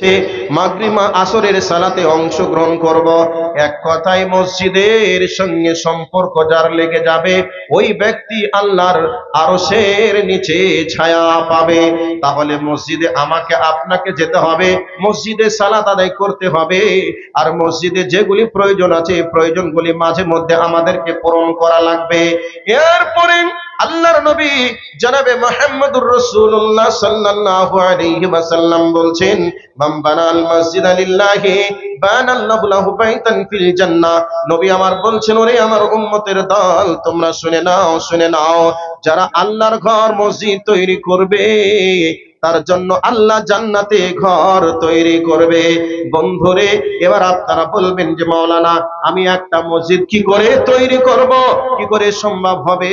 মাগরিব আসরের সালাতে অংশগ্রহণ করব। এক কথায় মসজিদের সঙ্গে সম্পর্ক যার লেগে যাবে ওই ব্যক্তি আল্লাহর আরশের নিচে ছায়া পাবে। তাহলে মসজিদে আমাকে আপনাকে যেতে হবে, মসজিদে সালাত আদায় করতে হবে, আর মসজিদে যেগুলি প্রয়োজন আছে প্রয়োজনগুলি মাঝে মধ্যে আমাদেরকে পূরণ করা লাগবে। এরপরে আল্লাহর নবী জনাবে মুহাম্মদুর রাসূলুল্লাহ সাল্লাল্লাহু আলাইহি ওয়াসাল্লাম বলছেন, মান বানাল মসজিদা লিল্লাহি বানাল্লাহু লাহু বাইতান ফিল জান্নাহ। নবী আমার বলছেন, ওরে আমার উম্মতের দল, তোমরা শুনে নাও, শুনে নাও, যারা আল্লাহর ঘর মসজিদ তৈরি করবে তার জন্য আল্লাহ জান্নাতে ঘর তৈরি করবে। বন্ধুরে, এবার আপনারা বলবেন যে মাওলানা, আমি একটা মসজিদ কি করে তৈরি করব, কি করে সম্ভব হবে?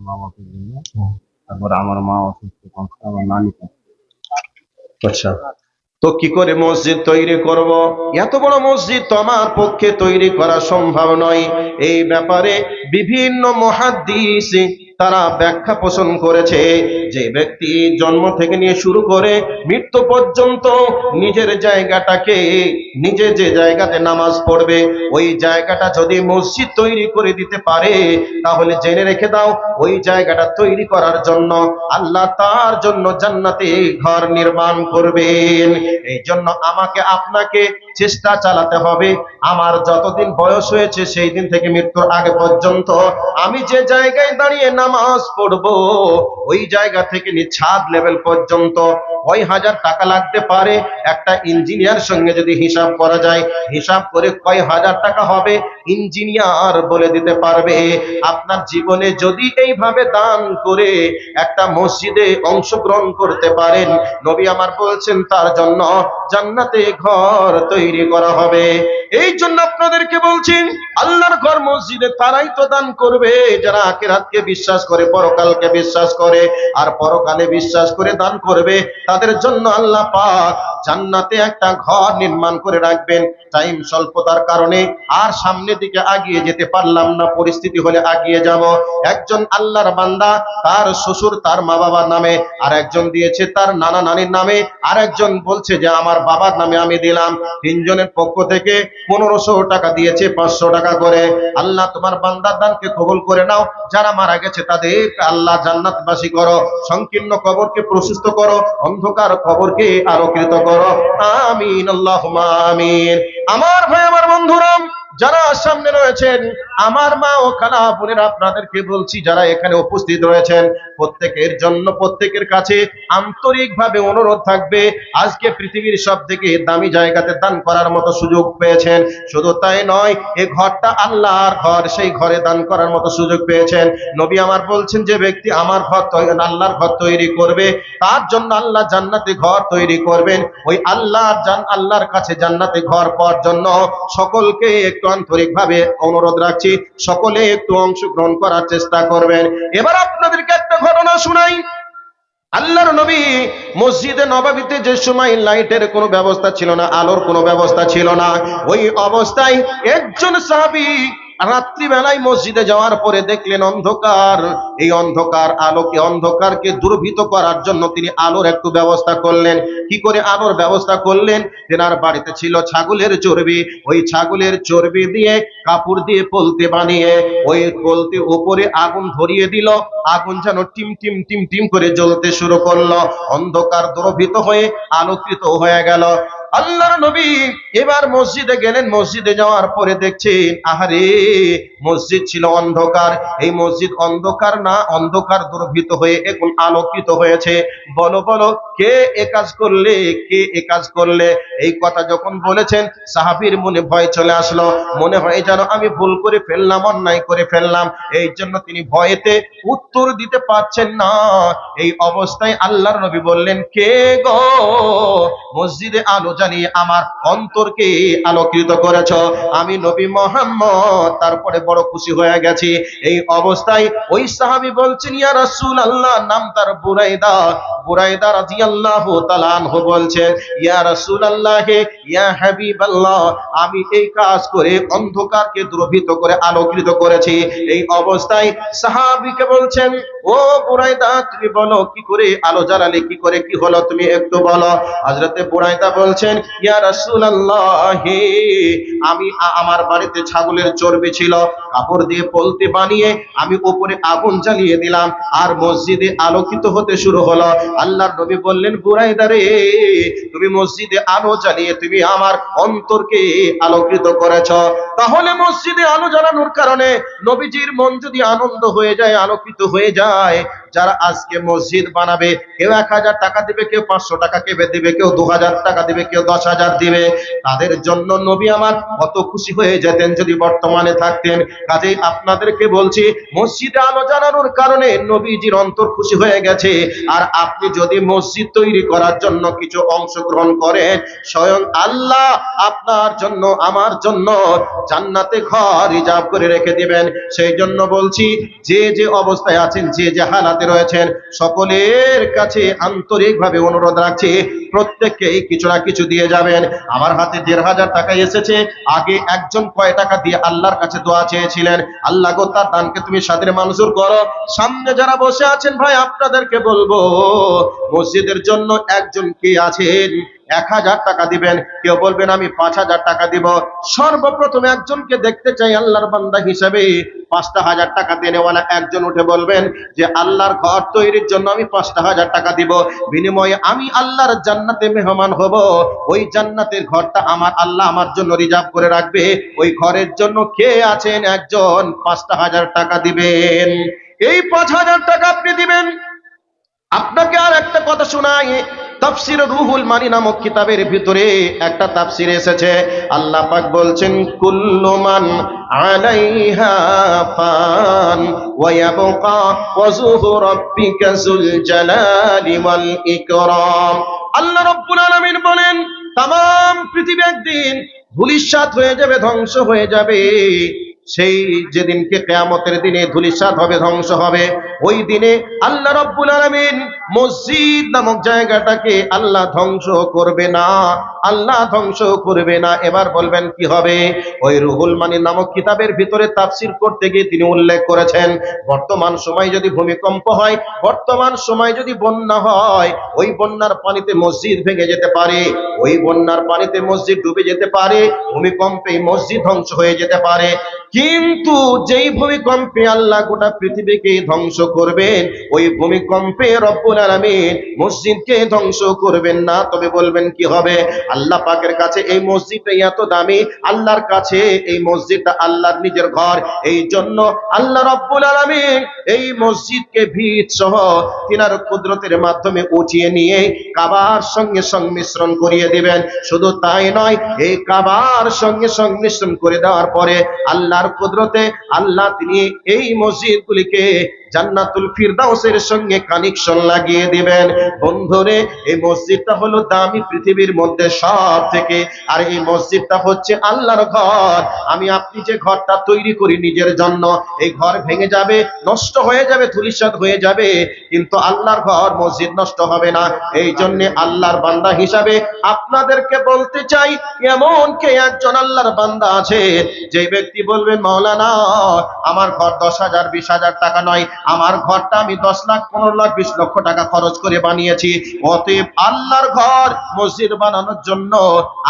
মা বাপের জন্য, তারপর আমার মা অসুস্থ, আমার নানি। আচ্ছা, তো কি করে মসজিদ তৈরি করব? এত বড় মসজিদ তো আমার পক্ষে তৈরি করা সম্ভব নয়। এই ব্যাপারে বিভিন্ন মুহাদ্দিস তারা ব্যাখ্যা পোষণ করেছে যে ব্যক্তি জন্ম থেকে নিয়ে শুরু করে মৃত্যু পর্যন্ত নিজের জায়গাটাকে, নিজে যে জায়গাতে নামাজ পড়বে ওই জায়গাটা যদি মসজিদ তৈরি করে দিতে পারে, তাহলে জেনে রেখে দাও ওই জায়গাটা তৈরি করার জন্য আল্লাহ তার জন্য জান্নাতে ঘর নির্মাণ করবেন। এই জন্য আমাকে আপনাকে চেষ্টা চালাতে হবে। আমার যতদিন বয়স হয়েছে সেই দিন থেকে মৃত্যুর আগে পর্যন্ত আমি যে জায়গায় দাঁড়িয়ে নামাজ পড়বো ওই জায়গা থেকে ছাদ লেভেল পর্যন্ত কয় হাজার টাকা লাগতে পারে একটা ইঞ্জিনিয়ার সঙ্গে যদি হিসাব করা যায়, হিসাব করে কয় হাজার টাকা হবে ইঞ্জিনিয়ার বলে দিতে পারবে। আপনার জীবনে যদি এইভাবে দান করে একটা মসজিদে অংশগ্রহণ করতে পারেন, নবী আমার বলছেন তার জন্য জান্নাতে ঘর তৈরি করা হবে। এই জন্য আপনাদেরকে বলছি, আল্লাহর ঘর মসজিদে তারাই তো দান করবে যারা আখিরাতকে বিশ্বাস করে, পরকালকে বিশ্বাস করে, আর পরকালে বিশ্বাস করে দান করবে তাদের জন্য আল্লাহ পাক জান্নাতে একটা ঘর নির্মাণ করে রাখবেন। টাইম স্বল্পতার কারণে আর সামনের দিকে আগিয়ে যেতে পারলাম না, পরিস্থিতি হলে আগিয়ে যাব। একজন আল্লাহর বান্দা তার শ্বশুর তার মা বাবার নামে, আর একজন দিয়েছে তার নানা নানির নামে, আর একজন বলছে যে আমার বাবার নামে আমি দিলাম। তিনজনের পক্ষ থেকে 1500 টাকা দিয়েছে, 500 টাকা করে। আল্লাহ তোমার বান্দার দানকে কবুল করে নাও। যারা মারা গেছে তাদের আল্লাহ জান্নাতবাসী করো, সংকীর্ণ কবরকে প্রশস্ত করো, অন্ধকার কবরকে আলোকিত করো। আমিন, আল্লাহুম্মা আমিন। আমার ভাই, আমার বন্ধুরা যারা সামনে রয়েছেন, আমার মা ও খালা বোনেরা, আপনাদেরকে বলছি যারা এখানে উপস্থিত রয়েছেন প্রত্যেকের জন্য, প্রত্যেকের কাছে আন্তরিকভাবে অনুরোধ থাকবে, আজকে পৃথিবীর সব থেকে দামি জায়গাতে দান করার মতো সুযোগ পেয়েছেন। শুধু তাই নয়, এই ঘরটা আল্লাহর ঘর, সেই ঘরে দান করার মতো সুযোগ পেয়েছেন। নবী আমার বলছেন যে ব্যক্তি আমার ঘর আল্লাহর ঘর তৈরি করবে তার জন্য আল্লাহ জান্নাতে ঘর তৈরি করবেন। ওই আল্লাহর কাছে জান্নাতে ঘর পাওয়ার জন্য সকলকে একটু আন্তরিকভাবে অনুরোধ রাখছি, সকলে একটু অংশগ্রহণ করার চেষ্টা করবেন। এবার আপনাদেরকে একটা ঘটনা শুনাই। আল্লাহর নবী মসজিদে নববীতে যে সময় লাইটের কোনো ব্যবস্থা ছিল না, আলোর কোনো ব্যবস্থা ছিল না, ওই অবস্থায় একজন সাহাবী রাত্রিবেলায় মসজিদে যাওয়ার পরে দেখলেন অন্ধকার। এই অন্ধকারকে দূরভীত করার জন্য তিনি আলোর একটু ব্যবস্থা করলেন। কি করে আলোর ব্যবস্থা করলেন? তেনার বাড়িতে ছিল ছাগলের চর্বি, ওই ছাগলের চর্বি দিয়ে কাপড় দিয়ে পলতে বানিয়ে ওই পলতে উপরে আগুন ধরিয়ে দিল। আগুন যেন টিম টিম টিম টিম করে জ্বলতে শুরু করলো, অন্ধকার দূরভীত হয়ে আলোকিত হয়ে গেল। আল্লাহর নবী এবার মসজিদে গেলেন। মসজিদে যাওয়ার পরে দেখছেন, আহারে, মসজিদ ছিল অন্ধকার, এই মসজিদ অন্ধকার না, অন্ধকার দূরভীত হয়ে এখন আলোকিত হয়েছে। বলো বলো, কে এ কাজ করলে, কে এ কাজ করলে? এই কথা যখন বলেছেন সাহাবীর মনে ভয় চলে আসলো, মনে হয় যেন আমি ভুল করে ফেললাম, অন্যায় করে ফেললাম। এই জন্য তিনি ভয়েতে উত্তর দিতে পারছেন না। এই অবস্থায় আল্লাহর নবী বললেন, কে গো? মসজিদে আলো জ্বালিয়ে আমার অন্তরকে আলোকিত করেছ। আমি নবী মুহাম্মদ তারপরে বড় খুশি হয়ে গেছি। এই অবস্থায় ওই সাহাবী বলছেন, ইয়া রাসূলুল্লাহ, নাম তার বুরাইদা। বুরাইদা রাদিয়াল্লাহু তাআলা আনহু বলছেন, ইয়া রাসূলুল্লাহ, ইয়া হাবিবাল্লাহ, আমি এই কাজ করে অন্ধকারকে দূরভীত করে আলোকিত করেছি। এই অবস্থায় সাহাবীকে বলছেন, ও বুরাইদা, তুমি বলো কি করে আলো জ্বালালে, কি করে কি হলো, তুমি একটু বলো। হযরতে বুরাইদা বলছেন, ইয়া রাসূলুল্লাহ, আমি আমার বাড়িতে ছাগলের চর্বি ছিল, কাপড় দিয়ে পলতে বানিয়ে আমি উপরে আগুন জ্বালিয়ে দিলাম, আর মসজিদে আলোকিত হতে শুরু হলো। আল্লাহর নবী বললেন, বুরাইদা রে, তুমি মসজিদে আলো জ্বালিয়ে তুমি আমার অন্তরকে আলোকিত করেছ। তাহলে মসজিদে আলো জ্বালানোর কারণে নবীজির মন যদি আনন্দ হয়ে যায়, আলোকিত হয়ে যায়, যারা আজকে মসজিদ বানাবে, কেউ 1000 টাকা দিবে, কেউ 500 টাকা দিবে, কেউ 2000 টাকা দিবে, কেউ 10,000 দিবে, তাদের জন্য নবী আমার কত খুশি হয়ে যেতেন যদি বর্তমানে থাকতেন। কাজেই আপনাদেরকে বলছি, মসজিদে আলো জ্বালানোর কারণে নবীজির অন্তর খুশি হয়ে গেছে। আর আপনি যদি মসজিদ তৈরি করার জন্য কিছু অংশগ্রহণ করেন, স্বয়ং আল্লাহ আপনার জন্য আমার জন্য জান্নাতে ঘর রিজার্ভ করে রেখে দিবেন। সেই জন্য বলছি, যে যে অবস্থায় আছেন, যে যে হালাতে রয়েছেন, সকলের কাছে আন্তরিকভাবে অনুরোধ রাখছি, প্রত্যেককেই কিছু না কিছু দিয়ে যাবেন। আমার হাতে 1500 টাকা এসেছে। আগে একজন কয় টাকা দিয়ে আল্লাহর কাছে দোয়া চেয়েছিলেন, আল্লাহ গো তার দানকে তুমি সাদরে মঞ্জুর করো। সামনে যারা বসে আছেন ভাই, আপনাদেরকে বলবো, মসজিদের জন্য একজন কে আছেন 1000 টাকা দিবেন, কেউ বলবেন আমি 5000 টাকা দিব। সর্বপ্রথম একজনকে দেখতে চাই আল্লাহর বান্দা হিসেবে 5,000 টাকা দেনেওয়ালা একজন উঠে বলবেন যে আল্লাহর ঘর তৈরির জন্য আমি 5,000 টাকা দিব, বিনিময়ে আমি আল্লাহর জান্নাতে মেহমান হব। ওই জান্নাতের ঘরটা আমার আল্লাহ আমার জন্য রিজার্ভ করে রাখবে। ওই ঘরের জন্য কে আছেন একজন 5,000 টাকা দিবেন। এই 5,000 টাকা আপনি দিবেন। আপনাকে আর একটা কথা শোনাই, তাফসীর রুহুল মানি নামক কিতাবের ভিতরে একটা তাফসীর এসেছে। আল্লাহ পাক বলছেন, কুল্লু মান আলাইহা ফান ওয়া ইয়াবকা ওয়াজহু রাব্বিকা যুল জালালি ওয়াল ইকরাম। আল্লাহ রাব্বুল আলামিন বলেন, তাম পৃথিবী একদিন ধূলিসাৎ হয়ে যাবে, ধ্বংস হয়ে যাবে। সেই যেদিনকে কিয়ামতের দিনে ধূলিসাৎ হবে, ধ্বংস হবে, ওই দিনে আল্লাহ রাব্বুল আলামিন মসজিদ নামক জায়গাটাকে আল্লাহ ধ্বংস করবে না, আল্লাহ ধ্বংস করবে না। এবার বলবেন কি হবে? ওই রুহুল মানি নামক কিতাবের ভিতরে তাফসীর করতে গিয়ে তিনি উল্লেখ করেছেন, বর্তমান সময় যদি ভূমিকম্প হয়, বর্তমান সময় যদি বন্যা হয়, ওই বন্যার পানিতে মসজিদ ভেঙে যেতে পারে, ওই বন্যার পানিতে মসজিদ ডুবে যেতে পারে, ভূমিকম্পে মসজিদ ধ্বংস হয়ে যেতে পারে। কিন্তু যেই ভূমিকম্পে আল্লাহ গোটা পৃথিবীকে ধ্বংস করবেন, ওই ভূমিকম্পে রব্বুল আলামিন মসজিদকে ধ্বংস করবেন না। তবে বলবেন কি হবে? আল্লাহ পাকের কাছে এই মসজিদটা এত দামি, আল্লাহর কাছে এই মসজিদটা আল্লাহর নিজের ঘর। এই জন্য আল্লাহ রব্বুল আলামিন এই মসজিদকে ভিত সহ তিনার কুদরতের মাধ্যমে উঠিয়ে নিয়ে কাবার সঙ্গে সংমিশ্রণ করিয়ে দিবেন। শুধু তাই নয়, এই কাবার সঙ্গে সংমিশ্রণ করে দেওয়ার পরে আল্লাহর কুদরতে আল্লাহ তিনি এই মসজিদগুলিকে জান্নাতুল ফিরদাউসের সঙ্গে কানেকশন লাগিয়ে দিবেন। বন্ধুরে, এই মসজিদটা হলো দামি পৃথিবীর মধ্যে সব থেকে, আর এই মসজিদটা হচ্ছে আল্লাহর ঘর। আমি আপনি যে ঘরটা তৈরি করি নিজের জন্য, এই ঘর ভেঙে যাবে, নষ্ট হয়ে যাবে, ধূলিসাৎ হয়ে যাবে, কিন্তু আল্লাহর ঘর মসজিদ নষ্ট হবে না। এই জন্য আল্লাহর বান্দা হিসাবে আপনাদেরকে বলতে চাই, এমন কে একজন আল্লাহর বান্দা আছে যে ব্যক্তি বলবেন, মাওলানা আমার ঘর 10,000 20,000 টাকা নয়, আমার ঘরটা আমি 10 লাখ 15 লাখ 20 লক্ষ টাকা খরচ করে বানিয়েছি। অতএব আল্লাহর ঘর মসজিদ বানানোর জন্য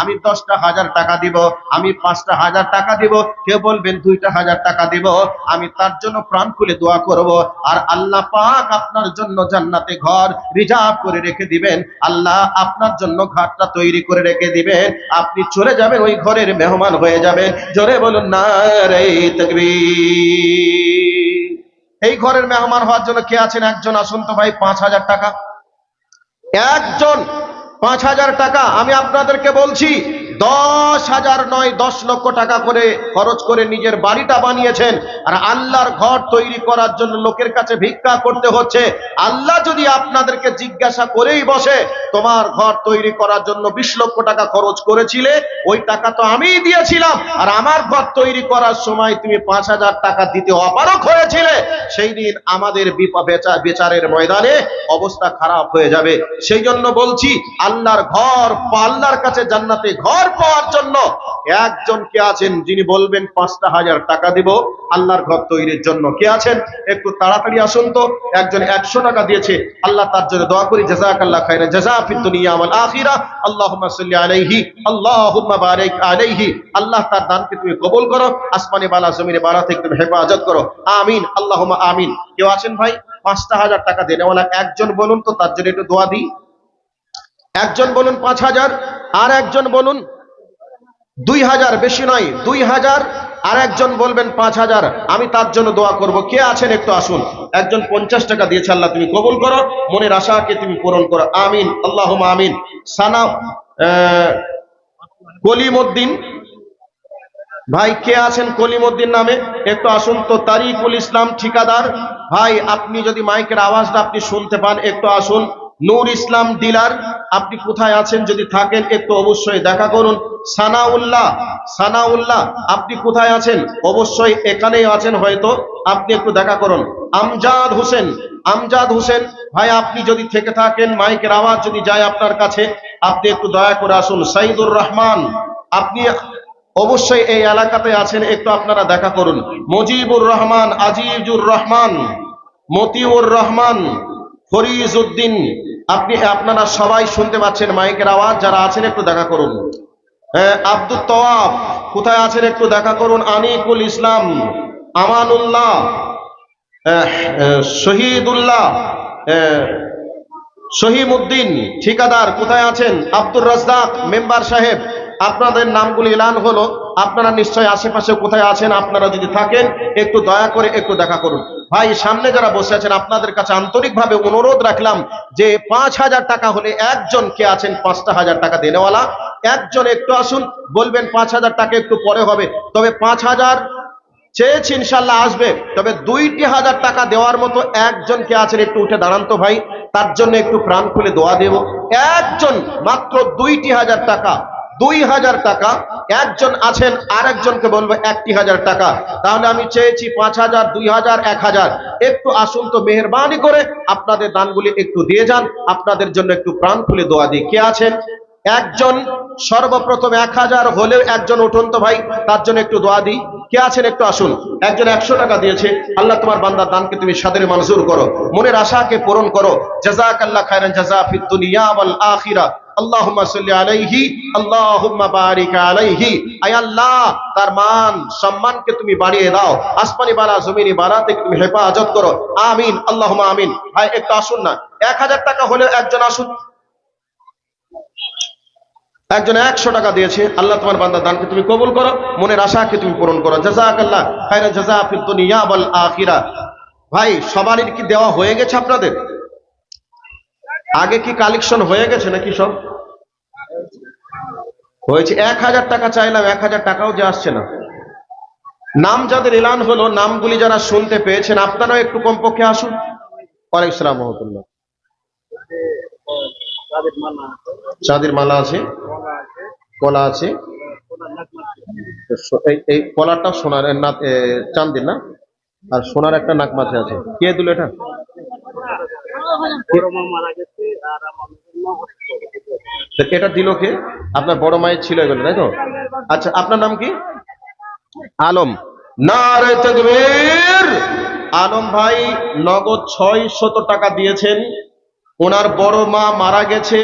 আমি 10,000 টাকা দিব, আমি 5,000 টাকা দিব, কেউ বলবেন 2,000 টাকা দিব। আমি তার জন্য প্রাণ খুলে দোয়া করব, আর আল্লাহ পাক আপনার জন্য জান্নাতে ঘর রিজার্ভ করে রেখে দিবেন। আল্লাহ আপনার জন্য ঘরটা তৈরি করে রেখে দিবেন। আপনি চলে যাবেন, ওই ঘরের মেহমান হয়ে যাবেন। জোরে বলুন নারে তাকবীর। এই ঘরের মেহমান হওয়ার জন্য কে আছেন? একজন আসুন তো ভাই। 5,000 টাকা একজন, 5,000 টাকা। আমি আপনাদেরকে বলছি, 10,000 নয় 10 লক্ষ টাকা করে খরচ করে নিজের বাড়িটা বানিয়েছেন, আর আল্লাহর ঘর তৈরি করার জন্য লোকের কাছে ভিক্ষা করতে হচ্ছে। আল্লাহ যদি আপনাদেরকে জিজ্ঞাসা করেই বসে, তোমার ঘর তৈরি করার জন্য 20 লক্ষ টাকা খরচ করেছিলে, ওই টাকা তো আমিই দিয়েছিলাম, আর আমার ঘর তৈরি করার সময় তুমি 5,000 টাকা দিতে অপারগ হয়েছিলে, সেই দিন আমাদের বিচারের ময়দানে অবস্থা খারাপ হয়ে যাবে। সেই জন্য বলছি, আল্লাহর ঘর, আল্লাহর কাছে জান্নাতে ঘর পাওয়ার জন্য একজন কে আছেন যিনি বলবেন 5,000 টাকা দিব আল্লাহর ঘর তৈরির জন্য? কে আছেন? একটু তাড়াতাড়ি আসুন তো। একজন 100 টাকা দিয়েছে, আল্লাহ তার জন্য দোয়া করি, জাযাকাল্লাহ খায়রান জাযা ফিদ দুনিয়া ওয়াল আখিরা, আল্লাহুম্মা সাল্লি আলাইহি, আল্লাহুম্মা বারিক আলাইহি। আল্লাহ তার দানকে তুমি কবুল করো, আসমানে বালা জমিনে বালা থেকে তুমি হেফাজত করো, আমিন আল্লাহুম্মা আমিন। কেউ আছেন ভাই 5,000 টাকা দেনেওয়ালা? একজন বলুন তো, তার জন্য একটু দোয়া দিই। একজন বলুন 5,000, আর একজন বলুন 2,000, বেশি নয় 2,000, আর একজন বলবেন 5,000, আমি তার জন্য দোয়া করব। কে আছেন একটু আসুন। একজন 50 টাকা দিয়েছে, আল্লাহ তুমি কবুল করো, মনের আশাকে তুমি পূরণ করো, আমিন আল্লাহুম্মা আমিন। সানা কলিমউদ্দিন ভাই, কে আছেন কলিমউদ্দিন নামে? একটু আসুন তো। তারিকুল ইসলাম ঠিকাদার ভাই, আপনি যদি মাইকের আওয়াজটা আপনি শুনতে পান একটু আসুন। নূর ইসলাম ডিলার, আপনি কোথায় আছেন? যদি থাকেন একটু অবশ্যই দেখা করুন। সানাউল্লাহ, আপনি কোথায় আছেন? অবশ্যই এখানেই আছেন হয়তো, আপনি একটু দেখা করুন। আমজাদ হোসেন ভাই, আপনি যদি থেকে থাকেন, মাইকের আওয়াজ যদি যায় আপনার কাছে, আপনি একটু দয়া করে আসুন। সাইদুর রহমান, আপনি অবশ্যই এই এলাকাতে আছেন, একটু আপনারা দেখা করুন। মুজিবুর রহমান, আজিজুর রহমান, মতিউর রহমান, ফরিজউদ্দিন, আপনারা সবাই শুনতে পাচ্ছেন মাইকের আওয়াজ? যারা আছেন একটু দেখা করুন। আব্দুল তওয়াব, কোথায় আছেন? একটু দেখা করুন। আনিকুল ইসলাম, আমানুল্লাহ, শহীদুল্লাহ, শহীমউদ্দিন ঠিকাদার, কোথায় আছেন? আব্দুর রাজ্জাক মেম্বার সাহেব, আপনাদের নামগুলি এলান হলো, আপনারা নিশ্চয়ই আশেপাশে কোথায় আছেন, আপনারা যদি থাকেন একটু দয়া করে একটু দেখা করুন। ভাই সামনে যারা বসে আছেন, আপনাদের কাছে আন্তরিকভাবে অনুরোধ রাখলাম যে 5,000 টাকা হলে একজন কে আছেন 5,000 টাকা দেনেওয়ালা, একজন একটু আসুন। বলবেন 5,000 টাকা একটু পরে হবে, তবে 5,000 চেয়েছি, ইনশাল্লাহ আসবে, তবে 2,000 টাকা দেওয়ার মতো একজন কে আছেন? একটু উঠে দাঁড়ান তো ভাই, তার জন্য একটু প্রাণ খুলে দোয়া দেব। একজন মাত্র 2,000 টাকা, 2,000 টাকা একজন আছেন, আর একজনকে বলবো 1,000 টাকা। তাহলে আমি চেয়েছি 5,000, 2,000, 1,000। একটু আসুন তো, মেহেরবানি করে আপনাদের দানগুলি একটু দিয়ে যান, আপনাদের জন্য একটু প্রাণ খুলে দোয়া দিই। কে আছেন? একজন সর্বপ্রথম 1,000 হলেও একজন উঠুন তো ভাই, তার জন্য একটু দোয়া দিই। কে আছেন একটু আসুন। একজন 100 টাকা দিয়েছে, আল্লাহ তোমার বান্দার দানকে তুমি সাদরে মঞ্জুর করো, মনের আশাকে পূরণ করো, জাযাকাল্লাহ খায়রান জাযা ফিদ দুনিয়া ওয়াল আখিরা, আল্লাহুম্মা সাল্লি আলাইহি, আল্লাহুম্মা বারিক আলাইহি। আয় আল্লাহ, তার মান সম্মানকে তুমি বাড়িয়ে দাও, আসমানি বালা জমিনি বালা থেকে তুমি হেফাজত করো, আমিন আল্লাহুম্মা আমিন। ভাই একটু আসুন না, 1,000 টাকা হলেও একজন আসুন। একজন 100 টাকা দিয়েছে, আল্লাহ তোমার বান্দার দানকে তুমি কবুল করো, মনের আশাকে তুমি পূরণ করো, জাযাকাল্লাহ খায়রান জাযা ফিদ দুনিয়া ওয়াল আখিরা। ভাই সবারই কি দেওয়া হয়ে গেছে আপনাদের? আগে কি কালেকশন হয়ে গেছে নাকি? সব হয়েছে। 1,000 টাকা চাইলাম, 1,000 টাকাও যে আসছে না। নাম যাদের এলান হলো, নামগুলি যারা শুনতে পেয়েছেন, আপনারাও একটু কমপক্ষে আসুন। ওয়ালাইকুম আসসালাম ওয়া রাহমাতুল্লাহ। চাঁদের মালা আছে, কলা আছে, এই কলাটা সোনার না, চাঁদের না, আর সোনার একটা নাক মাছে আছে। কে দিল এটা? এটা দিল কে? আপনার বড় মায়ের ছিল এগুলো, তাই তো? আচ্ছা, আপনার নাম কি? আলম। নারে তাকবীর। আলম ভাই নগদ 600 টাকা দিয়েছেন, ওনার বড় মা মারা গেছে।